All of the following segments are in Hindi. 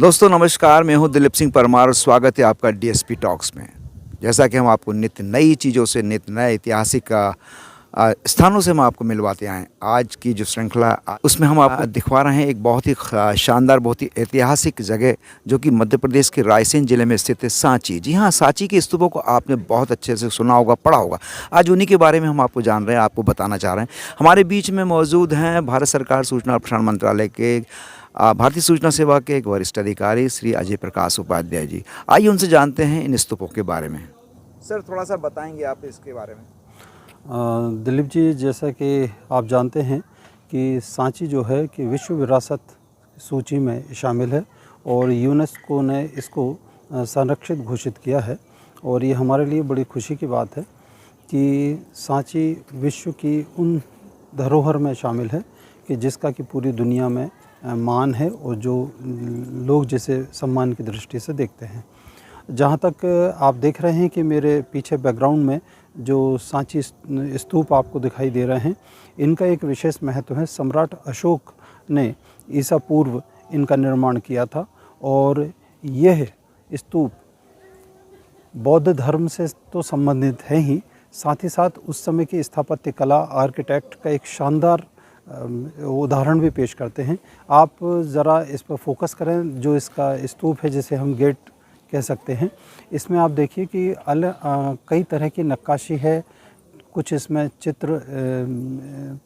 दोस्तों नमस्कार, मैं हूं दिलीप सिंह परमार और स्वागत है आपका डीएसपी टॉक्स में। जैसा कि हम आपको नित्य नई चीज़ों से, नित्य नए ऐतिहासिक स्थानों से हम आपको मिलवाते आए। आज की जो श्रृंखला उसमें हम आपको दिखवा रहे हैं एक बहुत ही शानदार, बहुत ही ऐतिहासिक जगह जो कि मध्य प्रदेश के रायसेन ज़िले में स्थित है, सांची। जी हाँ, सांची के स्तूपों को आपने बहुत अच्छे से सुना होगा, पढ़ा होगा। आज उन्हीं के बारे में हम आपको जान रहे हैं, आपको बताना चाह रहे हैं। हमारे बीच में मौजूद हैं भारत सरकार सूचना और प्रसारण मंत्रालय के भारतीय सूचना सेवा के एक वरिष्ठ अधिकारी श्री अजय प्रकाश उपाध्याय जी। आइए उनसे जानते हैं इन स्तूपों के बारे में। सर, थोड़ा सा बताएंगे आप इसके बारे में? दिलीप जी, जैसा कि आप जानते हैं कि सांची जो है कि विश्व विरासत सूची में शामिल है और यूनेस्को ने इसको संरक्षित घोषित किया है। और ये हमारे लिए बड़ी खुशी की बात है कि सांची विश्व की उन धरोहर में शामिल है कि जिसका कि पूरी दुनिया में मान है और जो लोग जिसे सम्मान की दृष्टि से देखते हैं। जहाँ तक आप देख रहे हैं कि मेरे पीछे बैकग्राउंड में जो सांची स्तूप आपको दिखाई दे रहे हैं, इनका एक विशेष महत्व है। सम्राट अशोक ने ईसा पूर्व इनका निर्माण किया था और यह स्तूप बौद्ध धर्म से तो संबंधित है ही, साथ ही साथ उस समय की स्थापत्य कला, आर्किटेक्ट का एक शानदार उदाहरण भी पेश करते हैं। आप ज़रा इस पर फोकस करें। जो इसका स्तूप है, जिसे हम गेट कह सकते हैं, इसमें आप देखिए कि कई तरह की नक्काशी है, कुछ इसमें चित्र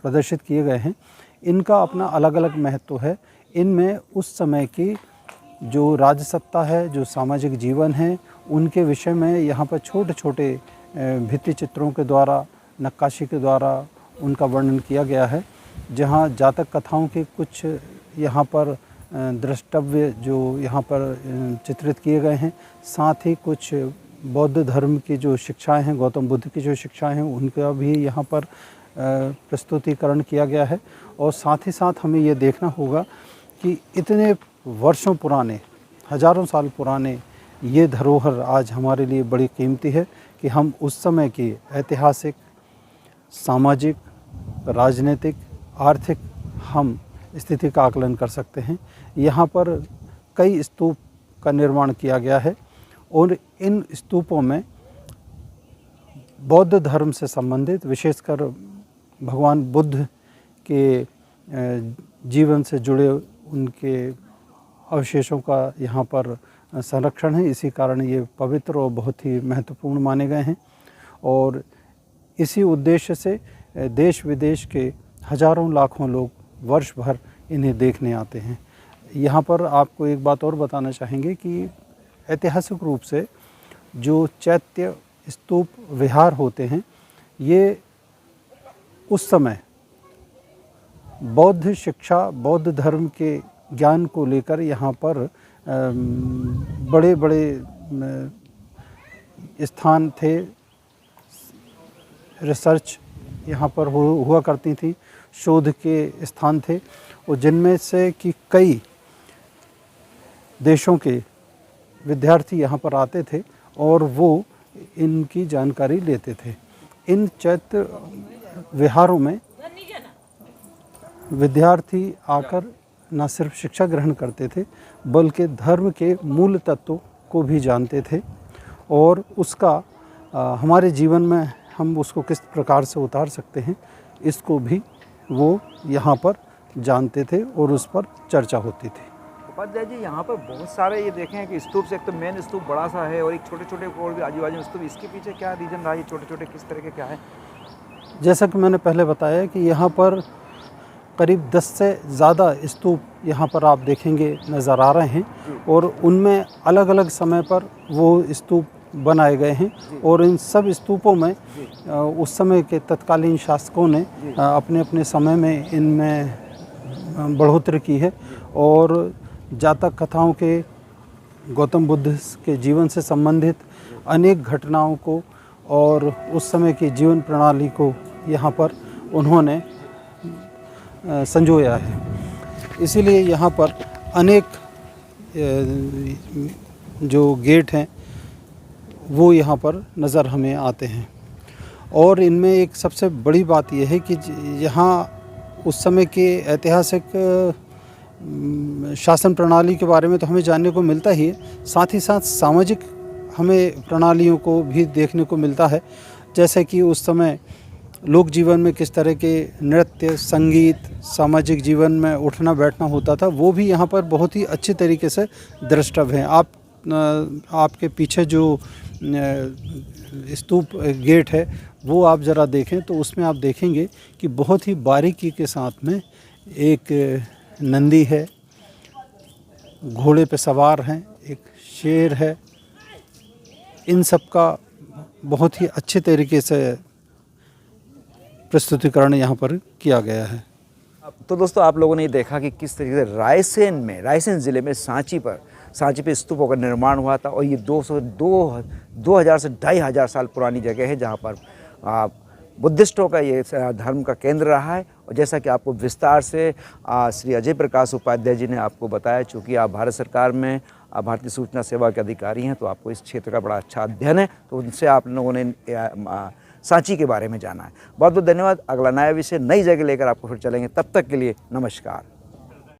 प्रदर्शित किए गए हैं। इनका अपना अलग अलग महत्व है। इनमें उस समय की जो राजसत्ता है, जो सामाजिक जीवन है, उनके विषय में यहाँ पर छोटे छोटे भित्ति चित्रों के द्वारा, नक्काशी के द्वारा उनका वर्णन किया गया है। जहाँ जातक कथाओं के कुछ यहाँ पर द्रष्टव्य जो यहाँ पर चित्रित किए गए हैं, साथ ही कुछ बौद्ध धर्म की जो शिक्षाएं हैं, गौतम बुद्ध की जो शिक्षाएं हैं, उनका भी यहाँ पर प्रस्तुतिकरण किया गया है। और साथ ही साथ हमें ये देखना होगा कि इतने वर्षों पुराने, हजारों साल पुराने ये धरोहर आज हमारे लिए बड़ी कीमती है कि हम उस समय की ऐतिहासिक, सामाजिक, राजनीतिक, आर्थिक हम स्थिति का आकलन कर सकते हैं। यहाँ पर कई स्तूप का निर्माण किया गया है और इन स्तूपों में बौद्ध धर्म से संबंधित, विशेषकर भगवान बुद्ध के जीवन से जुड़े उनके अवशेषों का यहाँ पर संरक्षण है। इसी कारण ये पवित्र और बहुत ही महत्वपूर्ण माने गए हैं और इसी उद्देश्य से देश विदेश के हजारों लाखों लोग वर्ष भर इन्हें देखने आते हैं। यहाँ पर आपको एक बात और बताना चाहेंगे कि ऐतिहासिक रूप से जो चैत्य स्तूप विहार होते हैं, ये उस समय बौद्ध शिक्षा, बौद्ध धर्म के ज्ञान को लेकर यहाँ पर बड़े बड़े स्थान थे, रिसर्च यहाँ पर हुआ करती थी, शोध के स्थान थे, और जिनमें से कि कई देशों के विद्यार्थी यहाँ पर आते थे और वो इनकी जानकारी लेते थे। इन चैत्य विहारों में विद्यार्थी आकर न सिर्फ शिक्षा ग्रहण करते थे, बल्कि धर्म के मूल तत्वों को भी जानते थे और उसका हमारे जीवन में हम उसको किस प्रकार से उतार सकते हैं, इसको भी वो यहाँ पर जानते थे और उस पर चर्चा होती थी। उपाध्याय जी, यहाँ पर बहुत सारे ये देखें कि स्तूप से एक तो मेन स्तूप बड़ा सा है और एक छोटे छोटे और भी आजू बाजू स्तूप, इसके पीछे क्या रीज़न रहा? ये छोटे छोटे किस तरह के क्या है? जैसा कि मैंने पहले बताया कि यहाँ पर करीब 10 से ज़्यादा स्तूप यहाँ पर आप देखेंगे नज़र आ रहे हैं और उनमें अलग अलग समय पर वो स्तूप बनाए गए हैं और इन सब स्तूपों में उस समय के तत्कालीन शासकों ने अपने अपने समय में इनमें बढ़ोतरी की है और जातक कथाओं के, गौतम बुद्ध के जीवन से संबंधित अनेक घटनाओं को और उस समय की जीवन प्रणाली को यहाँ पर उन्होंने संजोया है। इसीलिए यहाँ पर अनेक जो गेट हैं वो यहाँ पर नज़र हमें आते हैं और इनमें एक सबसे बड़ी बात यह है कि यहाँ उस समय के ऐतिहासिक शासन प्रणाली के बारे में तो हमें जानने को मिलता ही है, साथ ही साथ सामाजिक हमें प्रणालियों को भी देखने को मिलता है। जैसे कि उस समय लोक जीवन में किस तरह के नृत्य, संगीत, सामाजिक जीवन में उठना बैठना होता था, वो भी यहाँ पर बहुत ही अच्छे तरीके से द्रष्टव्य हैं। आपके पीछे जो स्तूप गेट है वो आप ज़रा देखें तो उसमें आप देखेंगे कि बहुत ही बारीकी के साथ में एक नंदी है, घोड़े पे सवार हैं, एक शेर है। इन सब का बहुत ही अच्छे तरीके से प्रस्तुतिकरण यहाँ पर किया गया है। तो दोस्तों, आप लोगों ने देखा कि किस तरीके से रायसेन ज़िले में सांची पे स्तूपों का निर्माण हुआ था। और ये 2000 से 2500 साल पुरानी जगह है, जहाँ पर बुद्धिस्टों का ये धर्म का केंद्र रहा है। और जैसा कि आपको विस्तार से श्री अजय प्रकाश उपाध्याय जी ने आपको बताया, चूँकि आप भारत सरकार में भारतीय सूचना सेवा के अधिकारी हैं, तो आपको इस क्षेत्र का बड़ा अच्छा अध्ययन है, तो उनसे आप लोगों ने सांची के बारे में जाना है। बहुत बहुत धन्यवाद। अगला नया विषय, नई जगह लेकर आपको फिर चलेंगे। तब तक के लिए नमस्कार।